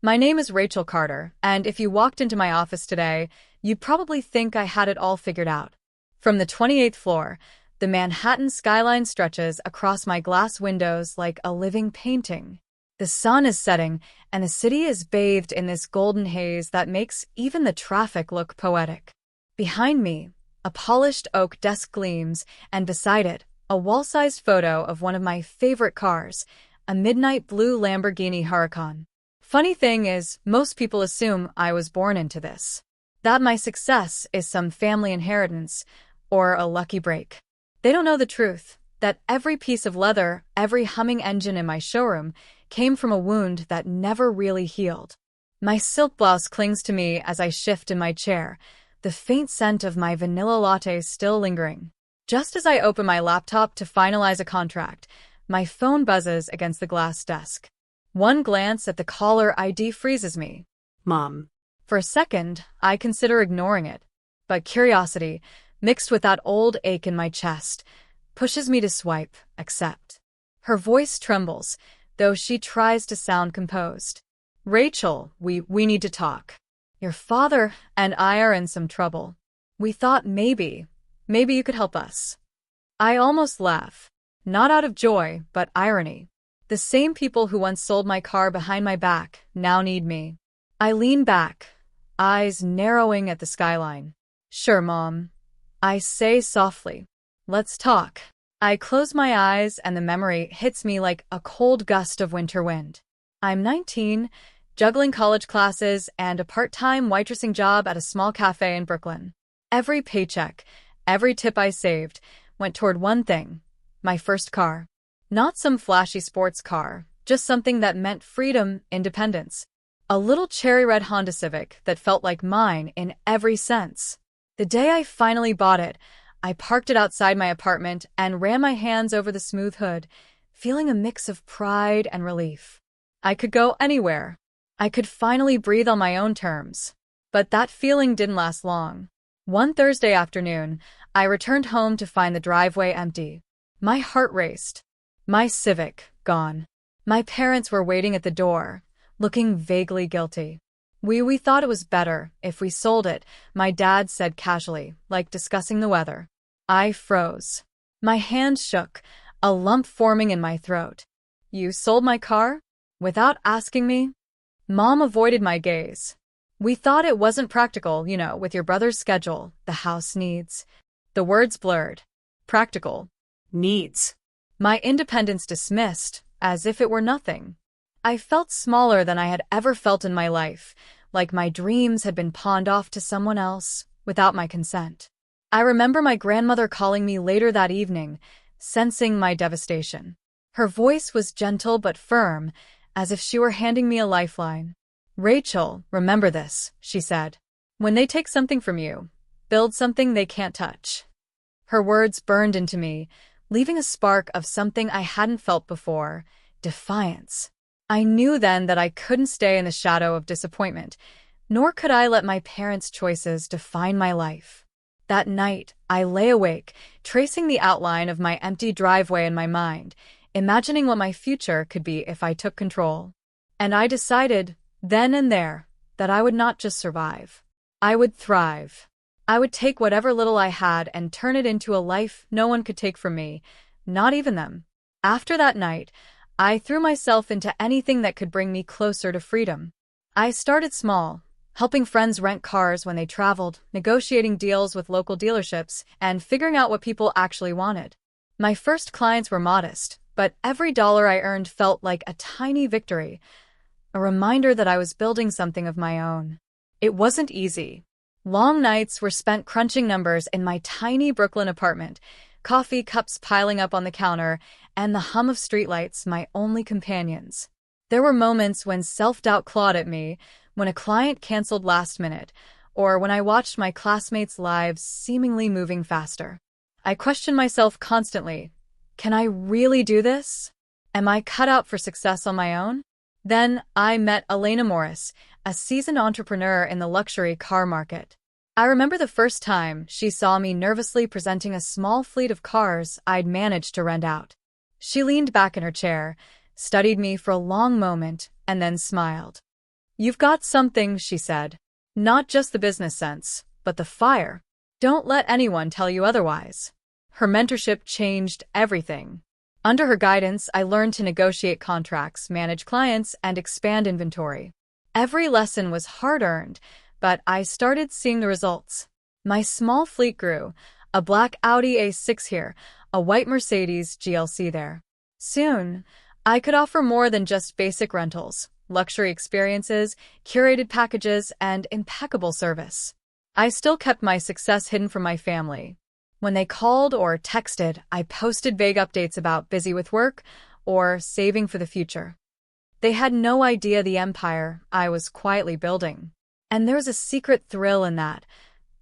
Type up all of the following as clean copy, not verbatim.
My name is Rachel Carter, and if you walked into my office today, you'd probably think I had it all figured out. From the 28th floor, the Manhattan skyline stretches across my glass windows like a living painting. The sun is setting, and the city is bathed in this golden haze that makes even the traffic look poetic. Behind me, a polished oak desk gleams, and beside it, a wall-sized photo of one of my favorite cars, a midnight blue Lamborghini Huracan. Funny thing is, most people assume I was born into this. That my success is some family inheritance or a lucky break. They don't know the truth, that every piece of leather, every humming engine in my showroom came from a wound that never really healed. My silk blouse clings to me as I shift in my chair, the faint scent of my vanilla latte still lingering. Just as I open my laptop to finalize a contract, my phone buzzes against the glass desk. One glance at the caller ID freezes me. Mom. For a second, I consider ignoring it, but curiosity, mixed with that old ache in my chest, pushes me to swipe accept. Her voice trembles, though she tries to sound composed. Rachel, we need to talk. Your father and I are in some trouble. We thought maybe you could help us. I almost laugh, not out of joy, but irony. The same people who once sold my car behind my back now need me. I lean back, eyes narrowing at the skyline. Sure, Mom. I say softly. Let's talk. I close my eyes and the memory hits me like a cold gust of winter wind. I'm 19, juggling college classes and a part-time waitressing job at a small cafe in Brooklyn. Every paycheck, every tip I saved, went toward one thing, my first car. Not some flashy sports car, just something that meant freedom, independence. A little cherry red Honda Civic that felt like mine in every sense. The day I finally bought it, I parked it outside my apartment and ran my hands over the smooth hood, feeling a mix of pride and relief. I could go anywhere. I could finally breathe on my own terms. But that feeling didn't last long. One Thursday afternoon, I returned home to find the driveway empty. My heart raced. My Civic, gone. My parents were waiting at the door, looking vaguely guilty. We thought it was better if we sold it, my dad said casually, like discussing the weather. I froze. My hands shook, a lump forming in my throat. You sold my car? Without asking me? Mom avoided my gaze. We thought it wasn't practical, with your brother's schedule, the house needs. The words blurred. Practical. Needs. My independence dismissed, as if it were nothing. I felt smaller than I had ever felt in my life, like my dreams had been pawned off to someone else, without my consent. I remember my grandmother calling me later that evening, sensing my devastation. Her voice was gentle but firm, as if she were handing me a lifeline. Rachel, remember this, she said. When they take something from you, build something they can't touch. Her words burned into me, leaving a spark of something I hadn't felt before, defiance. I knew then that I couldn't stay in the shadow of disappointment, nor could I let my parents' choices define my life. That night, I lay awake, tracing the outline of my empty driveway in my mind, imagining what my future could be if I took control. And I decided, then and there, that I would not just survive. I would thrive. I would take whatever little I had and turn it into a life no one could take from me, not even them. After that night, I threw myself into anything that could bring me closer to freedom. I started small, helping friends rent cars when they traveled, negotiating deals with local dealerships, and figuring out what people actually wanted. My first clients were modest, but every dollar I earned felt like a tiny victory, a reminder that I was building something of my own. It wasn't easy. Long nights were spent crunching numbers in my tiny Brooklyn apartment, coffee cups piling up on the counter, and the hum of streetlights my only companions. There were moments when self-doubt clawed at me, when a client canceled last minute, or when I watched my classmates' lives seemingly moving faster. I questioned myself constantly. Can I really do this? Am I cut out for success on my own? Then I met Elena Morris, a seasoned entrepreneur in the luxury car market. I remember the first time she saw me nervously presenting a small fleet of cars I'd managed to rent out. She leaned back in her chair, studied me for a long moment, and then smiled. "You've got something," she said. "Not just the business sense, but the fire. Don't let anyone tell you otherwise." Her mentorship changed everything. Under her guidance, I learned to negotiate contracts, manage clients, and expand inventory. Every lesson was hard-earned, but I started seeing the results. My small fleet grew, a black Audi A6 here, a white Mercedes GLC there. Soon, I could offer more than just basic rentals, luxury experiences, curated packages, and impeccable service. I still kept my success hidden from my family. When they called or texted, I posted vague updates about busy with work or saving for the future. They had no idea the empire I was quietly building. And there was a secret thrill in that,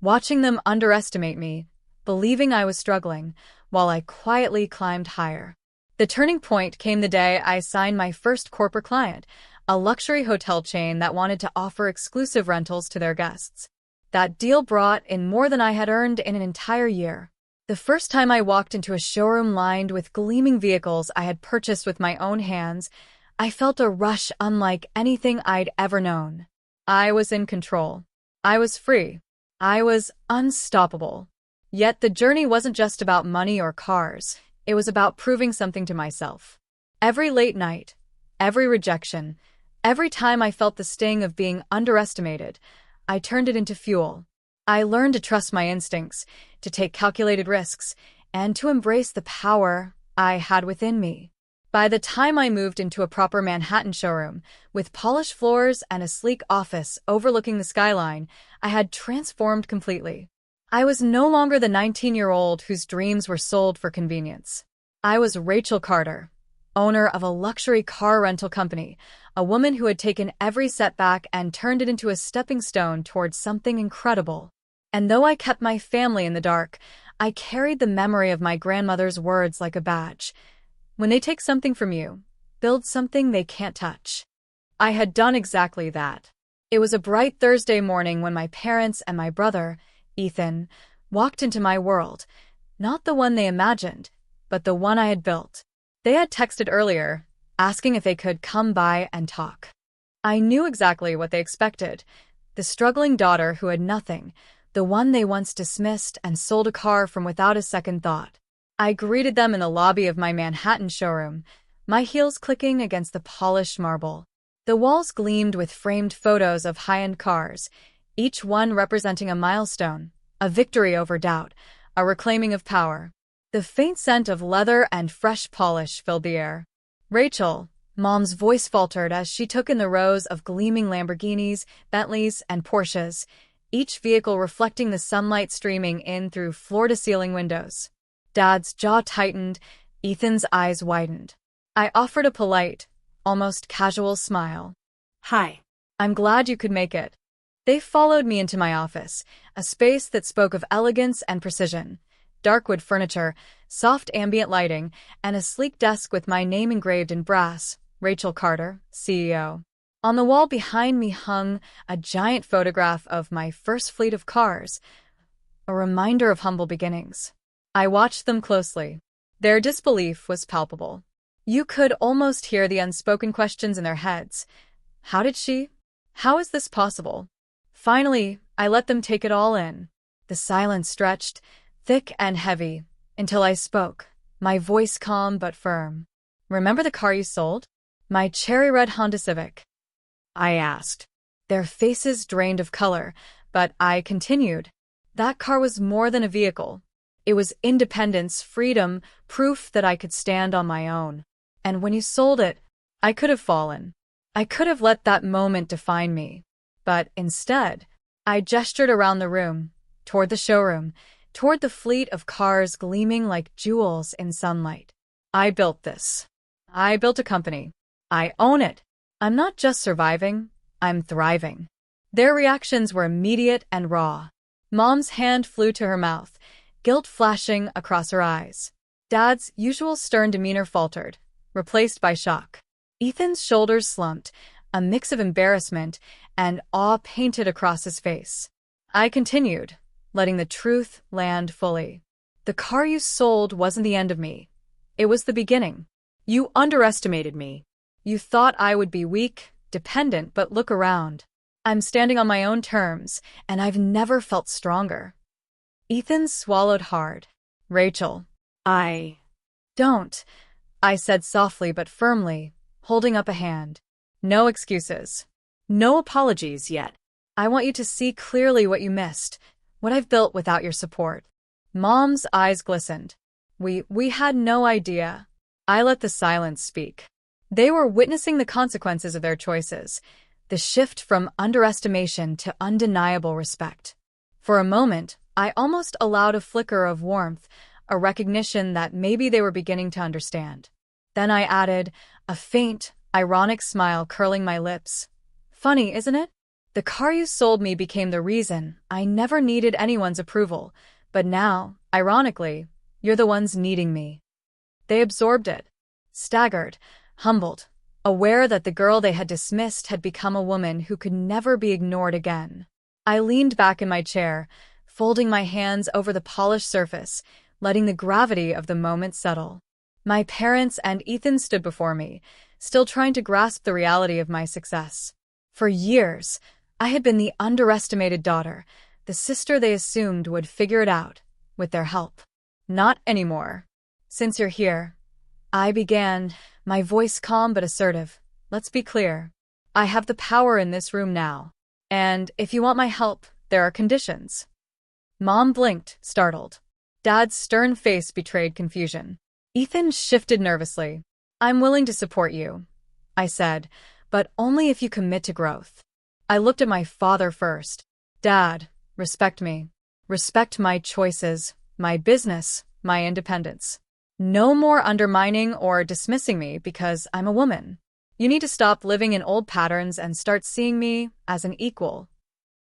watching them underestimate me, believing I was struggling, while I quietly climbed higher. The turning point came the day I signed my first corporate client, a luxury hotel chain that wanted to offer exclusive rentals to their guests. That deal brought in more than I had earned in an entire year. The first time I walked into a showroom lined with gleaming vehicles I had purchased with my own hands, I felt a rush unlike anything I'd ever known. I was in control. I was free. I was unstoppable. Yet the journey wasn't just about money or cars. It was about proving something to myself. Every late night, every rejection, every time I felt the sting of being underestimated, I turned it into fuel. I learned to trust my instincts, to take calculated risks, and to embrace the power I had within me. By the time I moved into a proper Manhattan showroom, with polished floors and a sleek office overlooking the skyline, I had transformed completely. I was no longer the 19-year-old whose dreams were sold for convenience. I was Rachel Carter, owner of a luxury car rental company, a woman who had taken every setback and turned it into a stepping stone towards something incredible. And though I kept my family in the dark, I carried the memory of my grandmother's words like a badge. When they take something from you, build something they can't touch. I had done exactly that. It was a bright Thursday morning when my parents and my brother, Ethan, walked into my world. Not the one they imagined, but the one I had built. They had texted earlier, asking if they could come by and talk. I knew exactly what they expected. The struggling daughter who had nothing, the one they once dismissed and sold a car from without a second thought. I greeted them in the lobby of my Manhattan showroom, my heels clicking against the polished marble. The walls gleamed with framed photos of high-end cars, each one representing a milestone, a victory over doubt, a reclaiming of power. The faint scent of leather and fresh polish filled the air. "Rachel," Mom's voice faltered as she took in the rows of gleaming Lamborghinis, Bentleys, and Porsches, each vehicle reflecting the sunlight streaming in through floor-to-ceiling windows. Dad's jaw tightened, Ethan's eyes widened. I offered a polite, almost casual smile. "Hi. I'm glad you could make it." They followed me into my office, a space that spoke of elegance and precision. Dark wood furniture, soft ambient lighting, and a sleek desk with my name engraved in brass, Rachel Carter, CEO. On the wall behind me hung a giant photograph of my first fleet of cars, a reminder of humble beginnings. I watched them closely. Their disbelief was palpable. You could almost hear the unspoken questions in their heads. How did she? How is this possible? Finally, I let them take it all in. The silence stretched, thick and heavy, until I spoke, my voice calm but firm. "Remember the car you sold? My cherry red Honda Civic?" I asked. Their faces drained of color, but I continued. That car was more than a vehicle. It was independence, freedom, proof that I could stand on my own. And when you sold it, I could have fallen. I could have let that moment define me. But instead, I gestured around the room, toward the showroom, toward the fleet of cars gleaming like jewels in sunlight. I built this. I built a company. I own it. I'm not just surviving, I'm thriving. Their reactions were immediate and raw. Mom's hand flew to her mouth, guilt flashing across her eyes. Dad's usual stern demeanor faltered, replaced by shock. Ethan's shoulders slumped, a mix of embarrassment and awe painted across his face. I continued, letting the truth land fully. The car you sold wasn't the end of me. It was the beginning. You underestimated me. You thought I would be weak, dependent, but look around. I'm standing on my own terms, and I've never felt stronger. Ethan swallowed hard. Rachel, don't, I said softly but firmly, holding up a hand. No excuses. No apologies yet. I want you to see clearly what you missed, what I've built without your support. Mom's eyes glistened. We had no idea. I let the silence speak. They were witnessing the consequences of their choices, the shift from underestimation to undeniable respect. For a moment, I almost allowed a flicker of warmth, a recognition that maybe they were beginning to understand. Then I added, a faint, ironic smile curling my lips. Funny, isn't it? The car you sold me became the reason I never needed anyone's approval, but now, ironically, you're the ones needing me. They absorbed it, staggered, humbled, aware that the girl they had dismissed had become a woman who could never be ignored again. I leaned back in my chair, folding my hands over the polished surface, letting the gravity of the moment settle. My parents and Ethan stood before me, still trying to grasp the reality of my success. For years, I had been the underestimated daughter, the sister they assumed would figure it out, with their help. Not anymore. Since you're here, I began, my voice calm but assertive. Let's be clear. I have the power in this room now. And if you want my help, there are conditions. Mom blinked, startled. Dad's stern face betrayed confusion. Ethan shifted nervously. I'm willing to support you, I said, but only if you commit to growth. I looked at my father first. Dad, respect me. Respect my choices, my business, my independence. No more undermining or dismissing me because I'm a woman. You need to stop living in old patterns and start seeing me as an equal.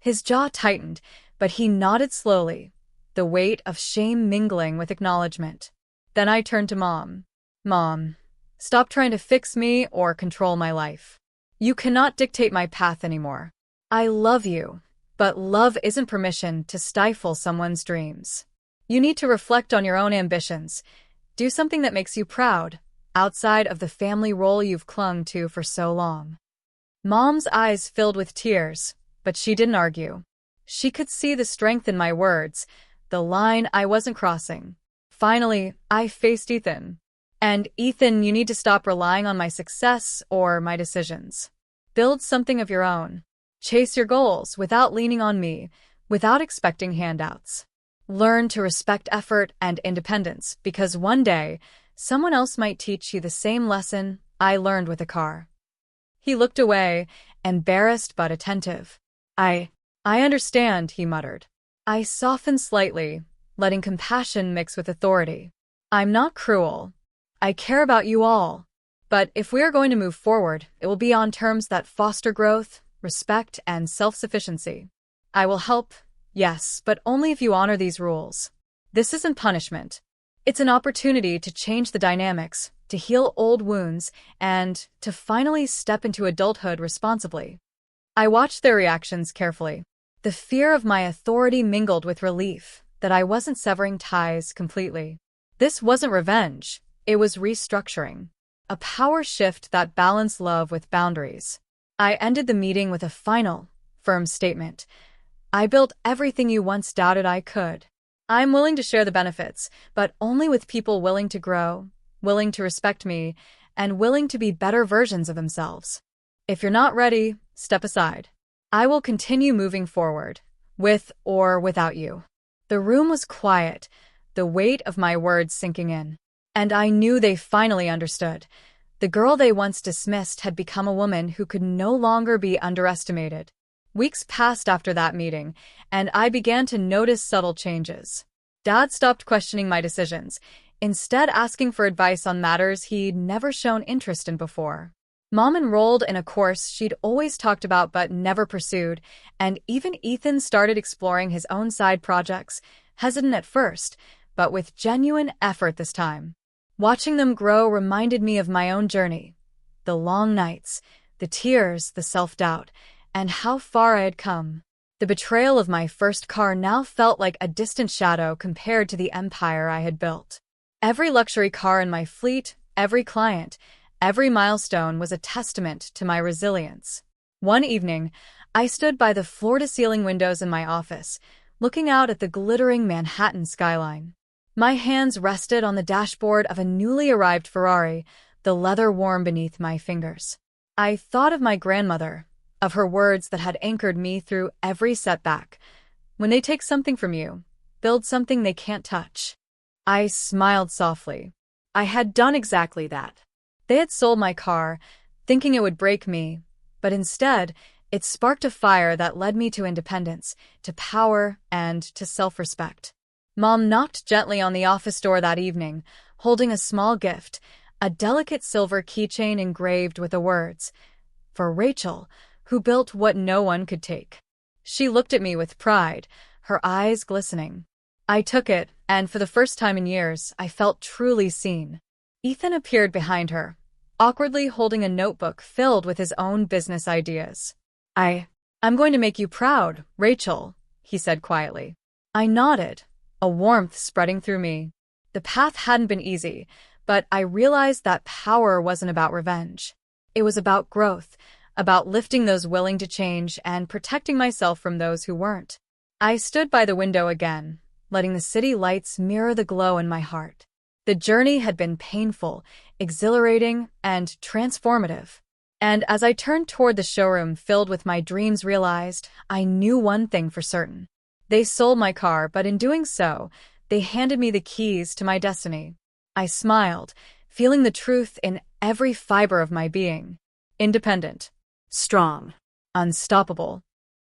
His jaw tightened, but he nodded slowly, the weight of shame mingling with acknowledgement. Then I turned to Mom. Mom, stop trying to fix me or control my life. You cannot dictate my path anymore. I love you, but love isn't permission to stifle someone's dreams. You need to reflect on your own ambitions. Do something that makes you proud, outside of the family role you've clung to for so long. Mom's eyes filled with tears, but she didn't argue. She could see the strength in my words, the line I wasn't crossing. Finally, I faced Ethan. And Ethan, you need to stop relying on my success or my decisions. Build something of your own. Chase your goals without leaning on me, without expecting handouts. Learn to respect effort and independence, because one day, someone else might teach you the same lesson I learned with a car. He looked away, embarrassed but attentive. I understand, he muttered. I softened slightly, letting compassion mix with authority. I'm not cruel. I care about you all. But if we are going to move forward, it will be on terms that foster growth, respect, and self-sufficiency. I will help, yes, but only if you honor these rules. This isn't punishment. It's an opportunity to change the dynamics, to heal old wounds, and to finally step into adulthood responsibly. I watched their reactions carefully. The fear of my authority mingled with relief that I wasn't severing ties completely. This wasn't revenge. It was restructuring. A power shift that balanced love with boundaries. I ended the meeting with a final, firm statement. I built everything you once doubted I could. I'm willing to share the benefits, but only with people willing to grow, willing to respect me, and willing to be better versions of themselves. If you're not ready, step aside. I will continue moving forward, with or without you. The room was quiet, the weight of my words sinking in. And I knew they finally understood. The girl they once dismissed had become a woman who could no longer be underestimated. Weeks passed after that meeting, and I began to notice subtle changes. Dad stopped questioning my decisions, instead asking for advice on matters he'd never shown interest in before. Mom enrolled in a course she'd always talked about but never pursued, and even Ethan started exploring his own side projects, hesitant at first, but with genuine effort this time. Watching them grow reminded me of my own journey, the long nights, the tears, the self-doubt, and how far I had come. The betrayal of my first car now felt like a distant shadow compared to the empire I had built. Every luxury car in my fleet, every client, Every milestone was a testament to my resilience. One evening, I stood by the floor-to-ceiling windows in my office, looking out at the glittering Manhattan skyline. My hands rested on the dashboard of a newly arrived Ferrari, the leather warm beneath my fingers. I thought of my grandmother, of her words that had anchored me through every setback. When they take something from you, build something they can't touch. I smiled softly. I had done exactly that. They had sold my car, thinking it would break me, but instead, it sparked a fire that led me to independence, to power, and to self-respect. Mom knocked gently on the office door that evening, holding a small gift, a delicate silver keychain engraved with the words, "For Rachel, who built what no one could take." She looked at me with pride, her eyes glistening. I took it, and for the first time in years, I felt truly seen. Ethan appeared behind her, awkwardly holding a notebook filled with his own business ideas. I'm going to make you proud, Rachel," he said quietly. I nodded, a warmth spreading through me. The path hadn't been easy, but I realized that power wasn't about revenge. It was about growth, about lifting those willing to change and protecting myself from those who weren't. I stood by the window again, letting the city lights mirror the glow in my heart. The journey had been painful, exhilarating, and transformative. And as I turned toward the showroom filled with my dreams, realized I knew one thing for certain. They sold my car, but in doing so, they handed me the keys to my destiny. I smiled, feeling the truth in every fiber of my being. Independent, strong, unstoppable.